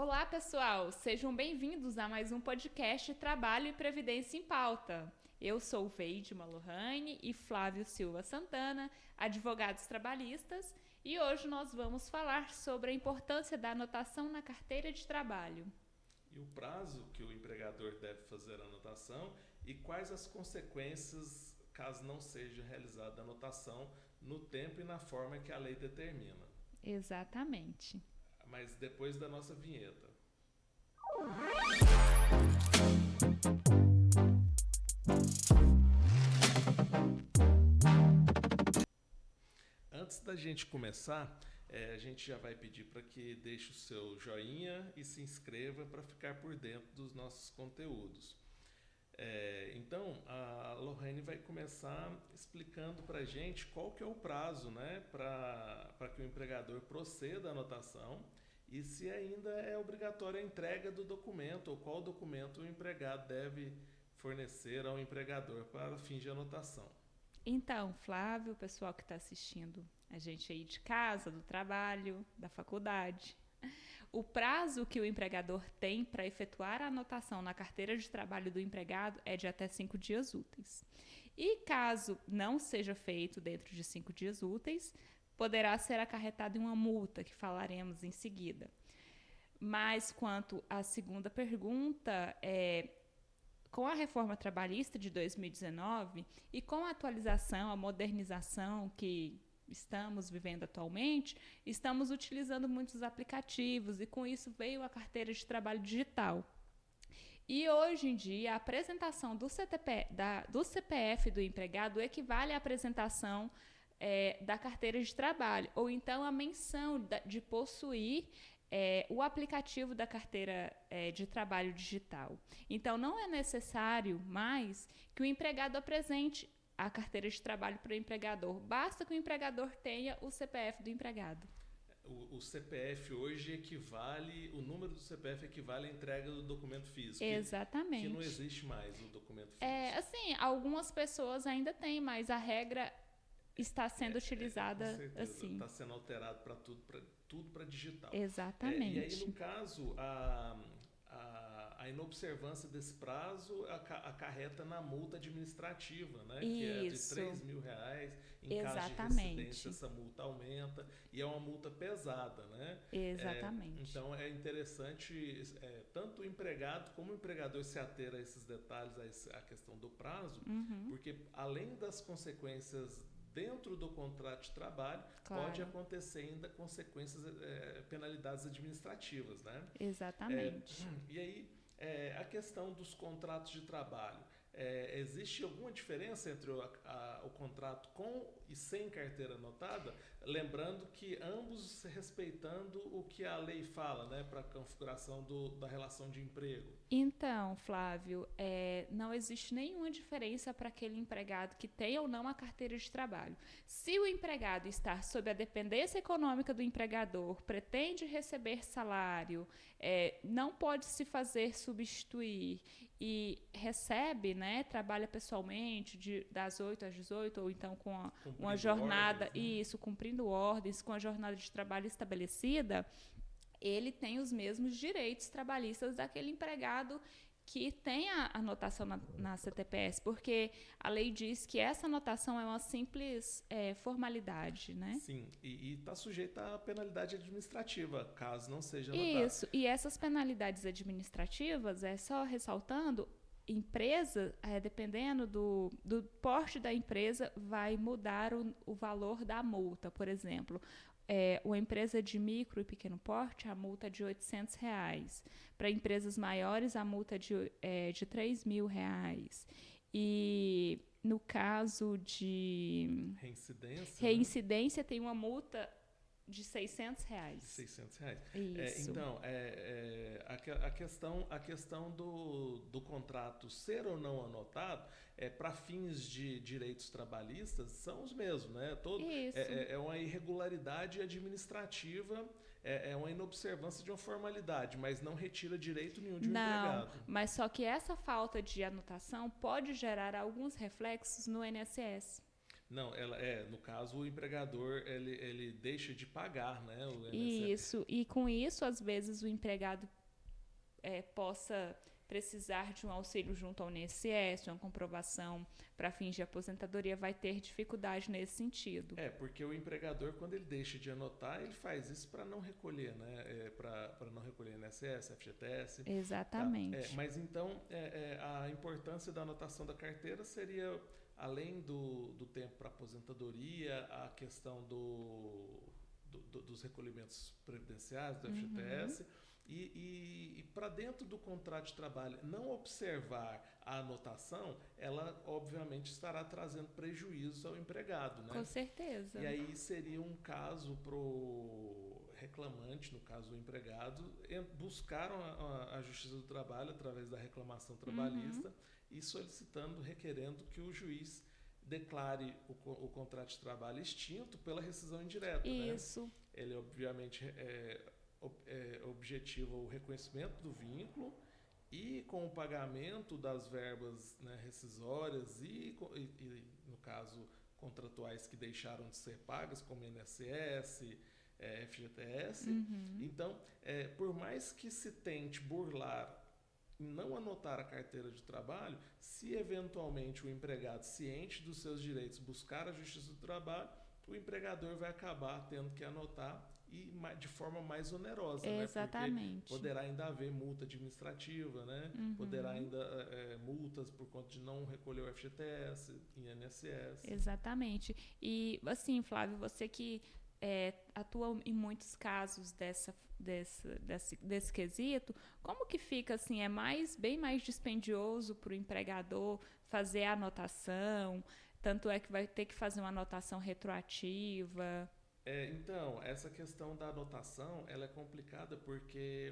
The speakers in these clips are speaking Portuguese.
Olá, pessoal! Sejam bem-vindos a mais um podcast Trabalho e Previdência em Pauta. Eu sou Veide Malohane e Flávio Silva Santana, advogados trabalhistas, e hoje nós vamos falar sobre a importância da anotação na carteira de trabalho. E o prazo que o empregador deve fazer a anotação e quais as consequências caso não seja realizada a anotação no tempo e na forma que a lei determina. Exatamente. Mas depois da nossa vinheta. Antes da gente começar, a gente já vai pedir para que deixe o seu joinha e se inscreva para ficar por dentro dos nossos conteúdos. Então, a Lohane vai começar explicando para a gente qual que é o prazo, né, para que o empregador proceda à anotação e se ainda é obrigatória a entrega do documento ou qual documento o empregado deve fornecer ao empregador para fins de anotação. Então, Flávio, o pessoal que está assistindo a gente aí de casa, do trabalho, da faculdade, o prazo que o empregador tem para efetuar a anotação na carteira de trabalho do empregado é de até 5 dias úteis. E caso não seja feito dentro de 5 dias úteis, poderá ser acarretada uma multa, que falaremos em seguida. Mas quanto à segunda pergunta, com a reforma trabalhista de 2019 e com a atualização, a modernização que estamos vivendo atualmente, estamos utilizando muitos aplicativos e com isso veio a carteira de trabalho digital. E hoje em dia a apresentação do CPF do empregado equivale à apresentação da carteira de trabalho, ou então a menção de possuir o aplicativo da carteira de trabalho digital. Então, não é necessário mais que o empregado apresente a carteira de trabalho para o empregador. Basta que o empregador tenha o CPF do empregado. O CPF hoje equivale, o número do CPF equivale à entrega do documento físico. Exatamente. Que não existe mais o documento físico. Assim, algumas pessoas ainda têm, mas a regra está sendo utilizada com certeza, assim. Está sendo alterado para tudo para digital. Exatamente. E aí, no caso, a inobservância desse prazo acarreta na multa administrativa, né? Que é de R$3.000. Em caso de residência, essa multa aumenta e é uma multa pesada, né? Exatamente. Então, é interessante tanto o empregado como o empregador se ater a esses detalhes, à questão do prazo, porque além das consequências dentro do contrato de trabalho, pode acontecer ainda consequências, penalidades administrativas, né? Exatamente. E aí, a questão dos contratos de trabalho. Existe alguma diferença entre o contrato com e sem carteira anotada? Lembrando que ambos respeitando o que a lei fala, né, para a configuração da relação de emprego. Então, Flávio, não existe nenhuma diferença para aquele empregado que tem ou não a carteira de trabalho. Se o empregado está sob a dependência econômica do empregador, pretende receber salário, não pode se fazer substituir e recebe, né, trabalha pessoalmente das 8 às 18 ou então com uma jornada, ordens, né? Cumprindo ordens, com a jornada de trabalho estabelecida, ele tem os mesmos direitos trabalhistas daquele empregado que tem a anotação na CTPS, porque a lei diz que essa anotação é uma simples formalidade, né? Sim, e está sujeita à penalidade administrativa, caso não seja anotado. Isso, e essas penalidades administrativas, só ressaltando, empresa, dependendo do porte da empresa, vai mudar o valor da multa. Por exemplo, uma empresa de micro e pequeno porte, a multa é de R$800. Para empresas maiores, a multa é de R$3.000. E no caso de reincidência, tem uma multa de R$600. R$600. Isso. Então, a questão do contrato ser ou não anotado, para fins de direitos trabalhistas, são os mesmos, né? Isso. É uma irregularidade administrativa, é uma inobservância de uma formalidade, mas não retira direito nenhum de um empregado. Não, mas só que essa falta de anotação pode gerar alguns reflexos no INSS. Não, no caso, o empregador, ele deixa de pagar, né, o INSS. Isso, e com isso, às vezes, o empregado possa precisar de um auxílio junto ao INSS, uma comprovação para fins de aposentadoria, vai ter dificuldade nesse sentido. Porque o empregador, quando ele deixa de anotar, ele faz isso para não recolher, né? Para não recolher INSS, FGTS. Exatamente. Tá? Mas então, a importância da anotação da carteira seria, além do tempo para aposentadoria, a questão dos recolhimentos previdenciários, do FGTS, e para dentro do contrato de trabalho não observar a anotação, ela obviamente estará trazendo prejuízo ao empregado, né? Com certeza. E aí seria um caso para o reclamante, no caso o empregado, buscar a Justiça do Trabalho através da reclamação trabalhista e solicitando, requerendo que o juiz declare o contrato de trabalho extinto pela rescisão indireta. Isso. Né? Ele obviamente objetiva o reconhecimento do vínculo e com o pagamento das verbas, né, rescisórias e, no caso, contratuais que deixaram de ser pagas, como INSS, FGTS. Então, por mais que se tente burlar e não anotar a carteira de trabalho, se eventualmente o empregado, ciente dos seus direitos, buscar a Justiça do Trabalho, o empregador vai acabar tendo que anotar e de forma mais onerosa, exatamente. Né? Porque poderá ainda haver multa administrativa, né? Poderá ainda multas por conta de não recolher o FGTS, INSS. Exatamente. E assim, Flávio, você que atua em muitos casos desse quesito, como que fica assim? É bem mais dispendioso para o empregador fazer a anotação? Tanto é que vai ter que fazer uma anotação retroativa. Então, essa questão da anotação, ela é complicada porque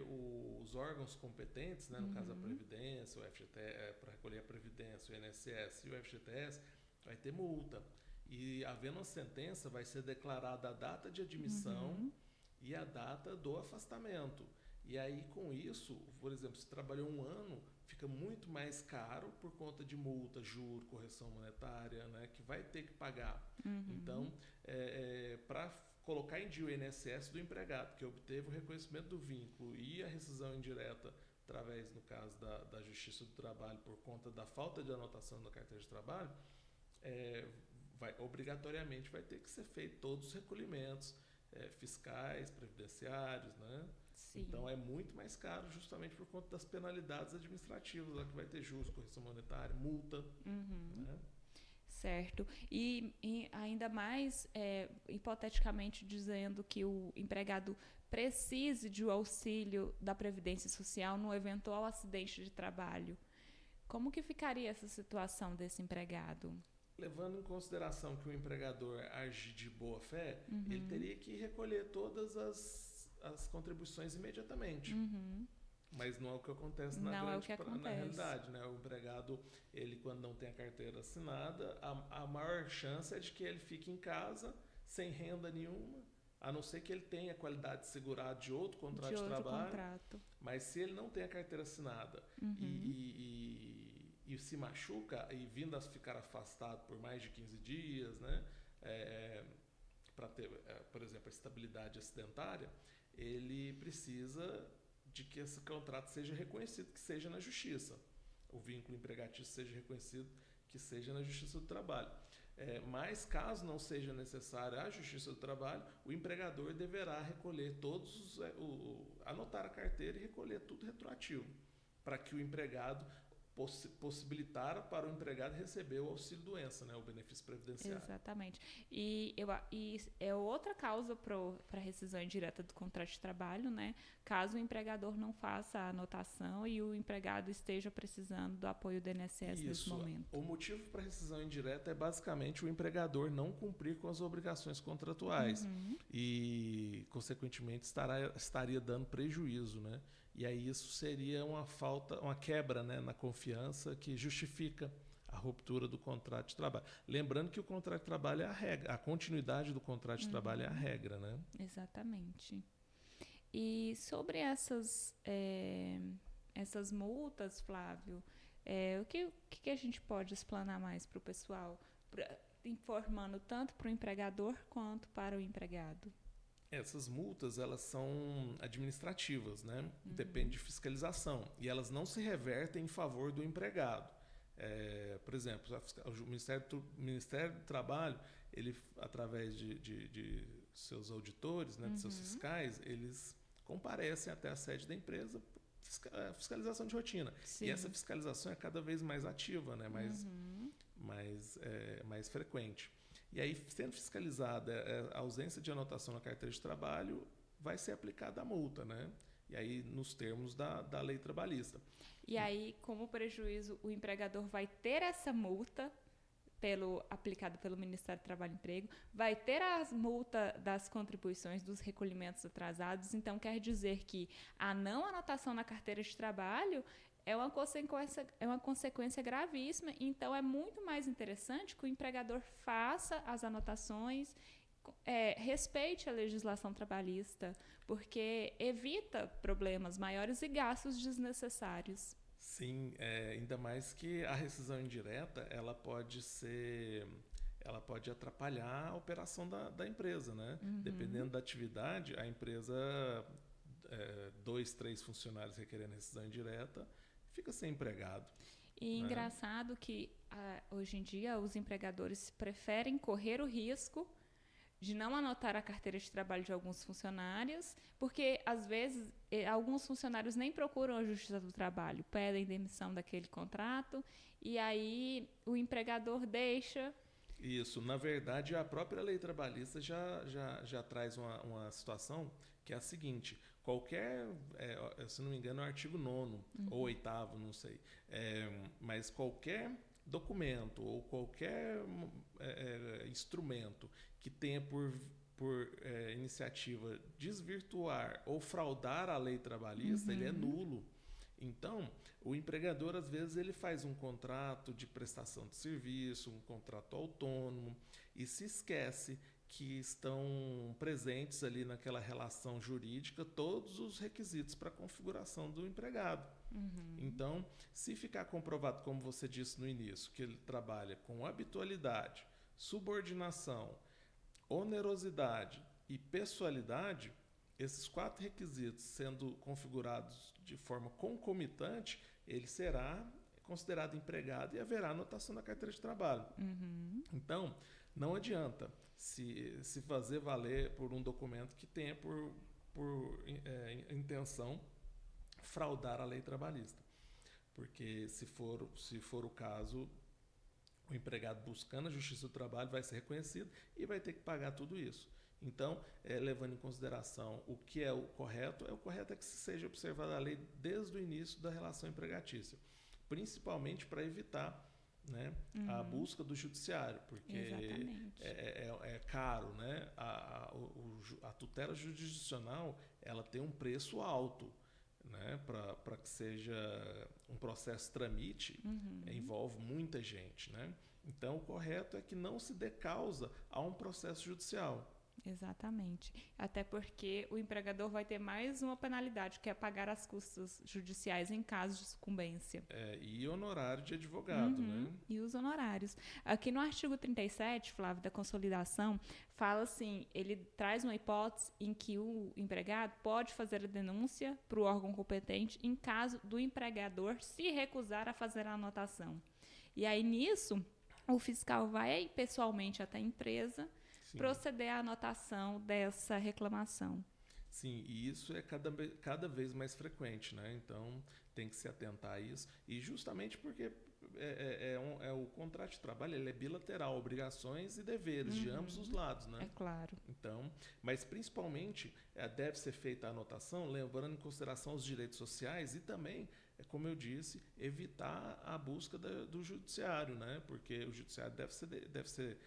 os órgãos competentes, né, no caso a Previdência, o FGTS, para recolher a Previdência, o INSS e o FGTS, vai ter multa. E havendo uma sentença, vai ser declarada a data de admissão e a data do afastamento. E aí, com isso, por exemplo, se trabalhou 1 ano, fica muito mais caro por conta de multa, juro, correção monetária, né, que vai ter que pagar. Então, para colocar em dia o INSS do empregado, que obteve o reconhecimento do vínculo e a rescisão indireta através, no caso, da Justiça do Trabalho, por conta da falta de anotação da carteira de trabalho, obrigatoriamente vai ter que ser feito todos os recolhimentos fiscais, previdenciários, né? Sim. Então é muito mais caro justamente por conta das penalidades administrativas, lá que vai ter juros, correção monetária, multa. Né? Certo. E ainda mais, hipoteticamente dizendo que o empregado precise de um auxílio da Previdência Social no eventual acidente de trabalho. Como que ficaria essa situação desse empregado? Levando em consideração que o empregador age de boa fé, ele teria que recolher todas as contribuições imediatamente. Mas não é o que acontece na realidade, né? O empregado, ele quando não tem a carteira assinada, a maior chance é de que ele fique em casa sem renda nenhuma, a não ser que ele tenha qualidade de segurado de outro contrato de trabalho. Mas se ele não tem a carteira assinada e se machuca e vindo a ficar afastado por mais de 15 dias, né? Para ter, por exemplo, a estabilidade acidentária, ele precisa de que esse contrato seja reconhecido, que seja na justiça. O vínculo empregatício seja reconhecido, que seja na Justiça do Trabalho. Mas, caso não seja necessária a Justiça do Trabalho, o empregador deverá recolher anotar a carteira e recolher tudo retroativo, para que o empregado possibilitar para o empregado receber o auxílio-doença, né, o benefício previdenciário. Exatamente. E é outra causa para rescisão indireta do contrato de trabalho, né? Caso o empregador não faça a anotação e o empregado esteja precisando do apoio do INSS nesse momento. O motivo para rescisão indireta é basicamente o empregador não cumprir com as obrigações contratuais e, consequentemente, estaria dando prejuízo, né? E aí isso seria uma quebra, né, na confiança que justifica a ruptura do contrato de trabalho. Lembrando que o contrato de trabalho é a regra, a continuidade do contrato de trabalho é a regra, né? Exatamente. E sobre essas multas, Flávio, o que a gente pode explanar mais para o pessoal? informando tanto para o empregador quanto para o empregado? Essas multas, elas são administrativas, né? Depende de fiscalização. E elas não se revertem em favor do empregado. Por exemplo, o Ministério do Trabalho, ele, através de seus auditores, né, de seus fiscais, eles comparecem até a sede da empresa, fiscalização de rotina. Sim. E essa fiscalização é cada vez mais ativa, né? Mais frequente. E aí, sendo fiscalizada a ausência de anotação na carteira de trabalho, vai ser aplicada a multa, né? E aí, nos termos da lei trabalhista. E aí, como prejuízo, o empregador vai ter essa multa aplicada pelo Ministério do Trabalho e Emprego, vai ter as multas das contribuições dos recolhimentos atrasados, então quer dizer que a não anotação na carteira de trabalho é uma consequência gravíssima, então é muito mais interessante que o empregador faça as anotações, respeite a legislação trabalhista, porque evita problemas maiores e gastos desnecessários. Sim, ainda mais que a rescisão indireta, ela pode atrapalhar a operação da empresa, né? Dependendo da atividade, a empresa, 2, 3 funcionários requerendo rescisão indireta, fica sem empregado. E engraçado que hoje em dia os empregadores preferem correr o risco de não anotar a carteira de trabalho de alguns funcionários, porque às vezes alguns funcionários nem procuram a Justiça do Trabalho, pedem demissão daquele contrato e aí o empregador deixa. Isso, na verdade a própria lei trabalhista já traz uma situação que é a seguinte: qualquer, se não me engano, é o artigo 9º ou 8º, não sei, mas qualquer documento ou qualquer instrumento que tenha por iniciativa desvirtuar ou fraudar a lei trabalhista, ele é nulo. Então, o empregador, às vezes, ele faz um contrato de prestação de serviço, um contrato autônomo, e se esquece que estão presentes ali naquela relação jurídica todos os requisitos para a configuração do empregado. Então, se ficar comprovado, como você disse no início, que ele trabalha com habitualidade, subordinação, onerosidade e pessoalidade, esses 4 requisitos sendo configurados de forma concomitante, ele será considerado empregado e haverá anotação na carteira de trabalho. Então, não adianta se fazer valer por um documento que tenha por intenção fraudar a lei trabalhista. Porque se for o caso, o empregado buscando a Justiça do Trabalho vai ser reconhecido e vai ter que pagar tudo isso. Então, levando em consideração o que é o correto é que seja observada a lei desde o início da relação empregatícia, principalmente para evitar, né, a busca do judiciário, porque é caro, né? A tutela jurisdicional, ela tem um preço alto, né, para que seja um processo tramite, envolve muita gente, né? Então, o correto é que não se dê causa a um processo judicial. Exatamente. Até porque o empregador vai ter mais uma penalidade, que é pagar as custas judiciais em caso de sucumbência. E honorário de advogado, né? E os honorários. Aqui no artigo 37, Flávio, da consolidação, fala assim, ele traz uma hipótese em que o empregado pode fazer a denúncia para o órgão competente em caso do empregador se recusar a fazer a anotação. E aí, nisso, o fiscal vai pessoalmente até a empresa, sim, proceder à anotação dessa reclamação. Sim, e isso é cada vez mais frequente, né? Então, tem que se atentar a isso. E justamente porque o contrato de trabalho, ele é bilateral, obrigações e deveres de ambos os lados, né? É claro. Então, mas principalmente deve ser feita a anotação, levando em consideração os direitos sociais e também, como eu disse, evitar a busca do judiciário, né? Porque o judiciário deve ser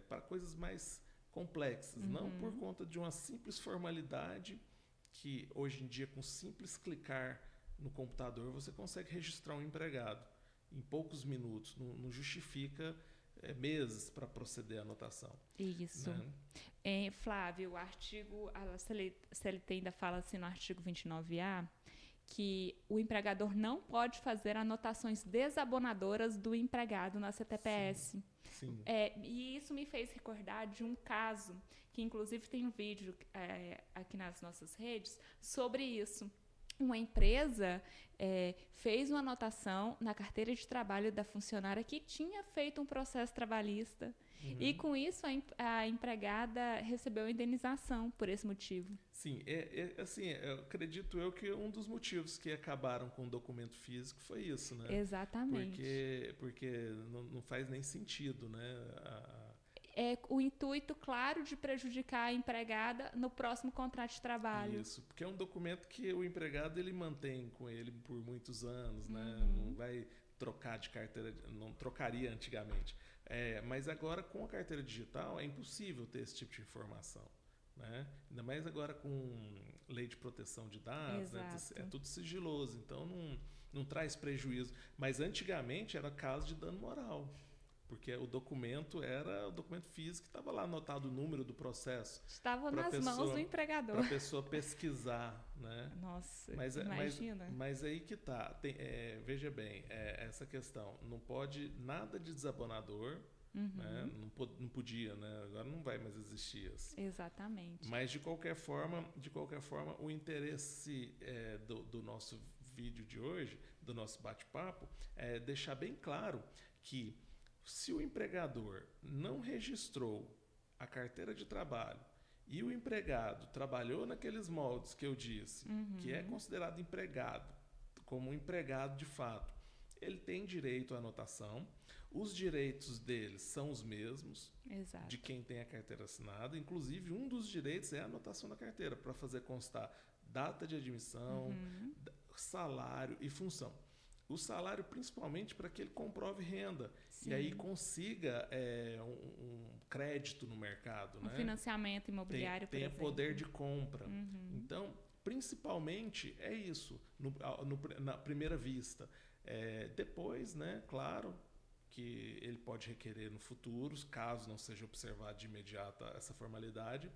para coisas mais complexas, não por conta de uma simples formalidade que hoje em dia, com simples clicar no computador, você consegue registrar um empregado em poucos minutos, não justifica meses para proceder à anotação. Isso. Né? Flávio, a CLT ainda fala assim no artigo 29A que o empregador não pode fazer anotações desabonadoras do empregado na CTPS. Sim. E isso me fez recordar de um caso, que inclusive tem um vídeo aqui nas nossas redes, sobre isso. Uma empresa fez uma anotação na carteira de trabalho da funcionária que tinha feito um processo trabalhista. E com isso a empregada recebeu indenização por esse motivo. Sim, assim, acredito eu que um dos motivos que acabaram com o documento físico foi isso, né? Exatamente. Porque não faz nem sentido, né? O intuito, claro, de prejudicar a empregada no próximo contrato de trabalho. Isso, porque é um documento que o empregado ele mantém com ele por muitos anos, né? Não vai trocar de carteira, não trocaria antigamente. Mas agora, com a carteira digital, é impossível ter esse tipo de informação. Né? Ainda mais agora com lei de proteção de dados, né? É tudo sigiloso, então não traz prejuízo. Mas antigamente era caso de dano moral, porque o documento era o documento físico que estava lá anotado o número do processo. Estava nas mãos do empregador. Para a pessoa pesquisar. Né? Nossa, imagina. Mas aí que tá. Veja bem, essa questão. Não pode nada de desabonador. Né? Não podia, né? Agora não vai mais existir isso. Exatamente. Mas de qualquer forma, o interesse do nosso vídeo de hoje, do nosso bate-papo, é deixar bem claro que se o empregador não registrou a carteira de trabalho e o empregado trabalhou naqueles moldes que eu disse, que é considerado empregado, como um empregado de fato, ele tem direito à anotação. Os direitos deles são os mesmos. Exato. De quem tem a carteira assinada. Inclusive, um dos direitos é a anotação da carteira, para fazer constar data de admissão, salário e função. O salário, principalmente, para que ele comprove renda. Sim. E aí consiga um crédito no mercado. Um financiamento imobiliário, por exemplo. Tenha poder de compra. Então, principalmente, é isso, na primeira vista. Depois, né, claro, que ele pode requerer no futuro, caso não seja observado de imediato essa formalidade,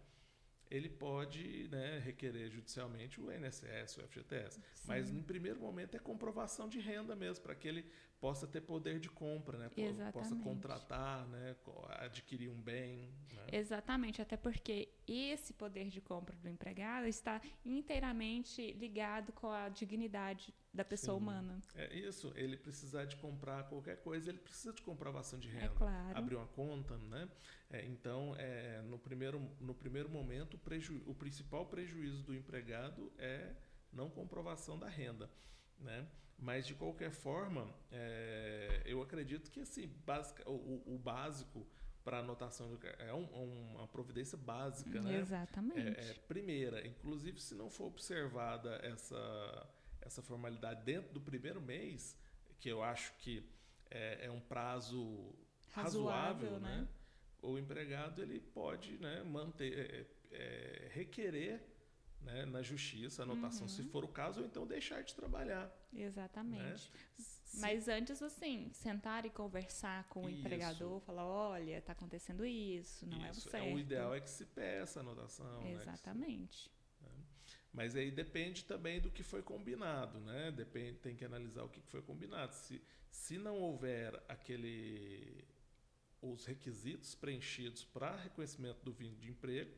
ele pode, né, requerer judicialmente o INSS, o FGTS. Sim. Mas, no primeiro momento, é comprovação de renda mesmo, para que ele possa ter poder de compra, né? Possa contratar, né? Adquirir um bem. Né? Exatamente, até porque esse poder de compra do empregado está inteiramente ligado com a dignidade da pessoa humana. É isso, ele precisar de comprar qualquer coisa, ele precisa de comprovação de renda. É claro. Abrir uma conta, né? Então, no primeiro momento, o principal prejuízo do empregado é não comprovação da renda, né? Mas, de qualquer forma, eu acredito que assim, o básico para anotação é uma providência básica, né? Exatamente. Primeira, inclusive, se não for observada essa formalidade dentro do primeiro mês, que eu acho que é um prazo razoável, né? O empregado ele pode, né, requerer, né, na justiça a anotação, se for o caso, ou então deixar de trabalhar. Exatamente. Né? Mas antes, assim, sentar e conversar com o empregador, falar, olha, está acontecendo isso, não é o certo. O ideal é que se peça a anotação. Exatamente. Né? Mas aí depende também do que foi combinado, né? Tem que analisar o que foi combinado. Se não houver os requisitos preenchidos para reconhecimento do vínculo de emprego,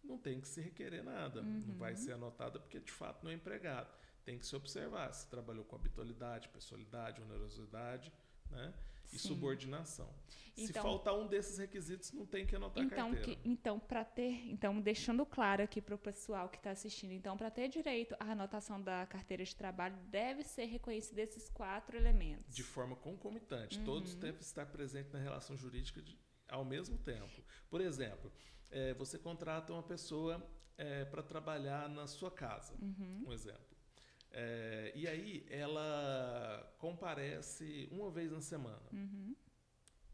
não tem que se requerer nada. Não vai ser anotado porque, de fato, não é empregado. Tem que se observar se trabalhou com habitualidade, pessoalidade, onerosidade, né? E subordinação. Então, se faltar um desses requisitos, não tem que anotar a carteira. Então, deixando claro aqui para o pessoal que está assistindo, então, para ter direito à anotação da carteira de trabalho, deve ser reconhecido esses 4 elementos. De forma concomitante. Todos devem estar presentes na relação jurídica ao mesmo tempo. Por exemplo, você contrata uma pessoa para trabalhar na sua casa, um exemplo. E aí ela comparece uma vez na semana.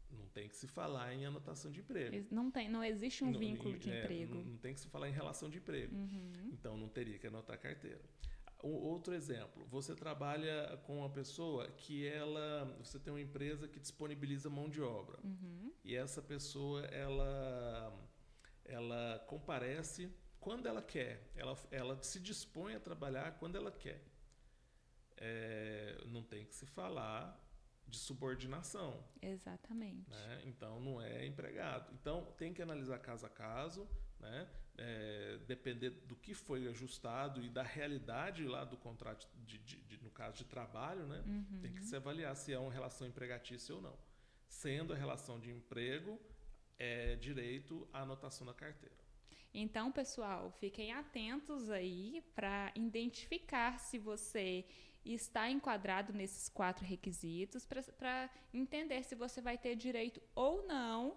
Não tem que se falar em anotação de emprego. Não existe um vínculo de emprego. Não tem que se falar em relação de emprego. Então não teria que anotar a carteira. Outro exemplo, você trabalha com uma pessoa que você tem uma empresa que disponibiliza mão de obra. E essa pessoa ela comparece quando ela quer, ela se dispõe a trabalhar quando ela quer. não tem que se falar de subordinação. Exatamente. Né? Então, não é empregado. Então, tem que analisar caso a caso, né? Depender do que foi ajustado e da realidade lá do contrato, no caso de trabalho, né? Uhum. Tem que se avaliar se é uma relação empregatícia ou não. Sendo a relação de emprego, é direito à anotação da carteira. Então, pessoal, fiquem atentos aí para identificar se você está enquadrado nesses 4 requisitos, para entender se você vai ter direito ou não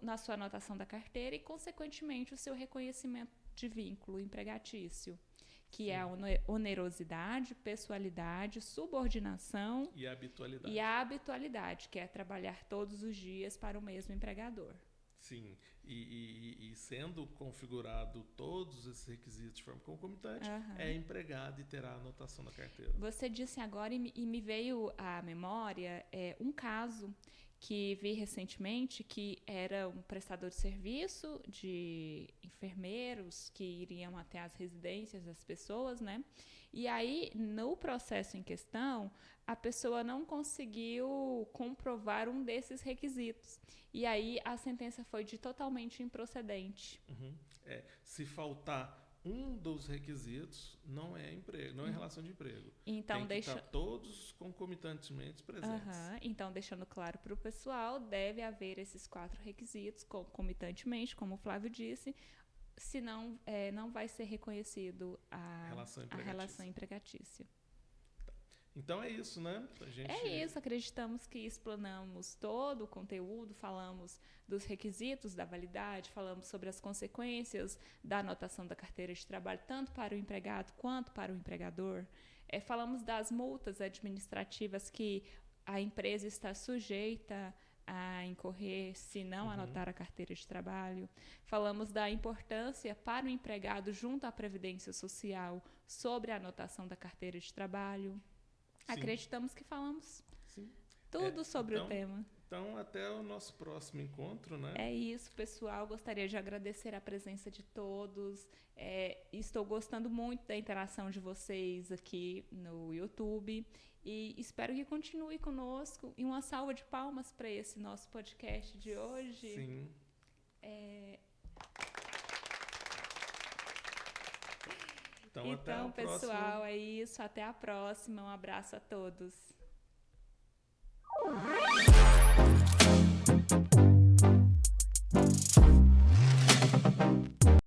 na sua anotação da carteira e, consequentemente, o seu reconhecimento de vínculo empregatício, que é a onerosidade, pessoalidade, subordinação e a habitualidade, que é trabalhar todos os dias para o mesmo empregador. Sim, e sendo configurado todos esses requisitos de forma concomitante, é empregado e terá a anotação da carteira. Você disse agora e me veio à memória um caso que vi recentemente, que era um prestador de serviço de enfermeiros que iriam até as residências das pessoas, né? E aí, no processo em questão, a pessoa não conseguiu comprovar um desses requisitos. E aí, a sentença foi de totalmente improcedente. Se faltar um dos requisitos, não é emprego, não é relação de emprego. Então, tem que estar todos concomitantemente presentes. Então, deixando claro para o pessoal, deve haver esses 4 requisitos concomitantemente, como o Flávio disse, senão não vai ser reconhecido a relação empregatícia. Então é isso, né? Acreditamos que explanamos todo o conteúdo, falamos dos requisitos da validade, falamos sobre as consequências da anotação da carteira de trabalho, tanto para o empregado quanto para o empregador. Falamos das multas administrativas que a empresa está sujeita a incorrer se não anotar a carteira de trabalho. Falamos da importância para o empregado junto à Previdência Social sobre a anotação da carteira de trabalho. Sim. Acreditamos que falamos tudo sobre o tema. Então, até o nosso próximo encontro, né? É isso, pessoal. Gostaria de agradecer a presença de todos. Estou gostando muito da interação de vocês aqui no YouTube. E espero que continue conosco. E uma salva de palmas para esse nosso podcast de hoje. Sim. Então, pessoal, é isso. Até a próxima. Um abraço a todos.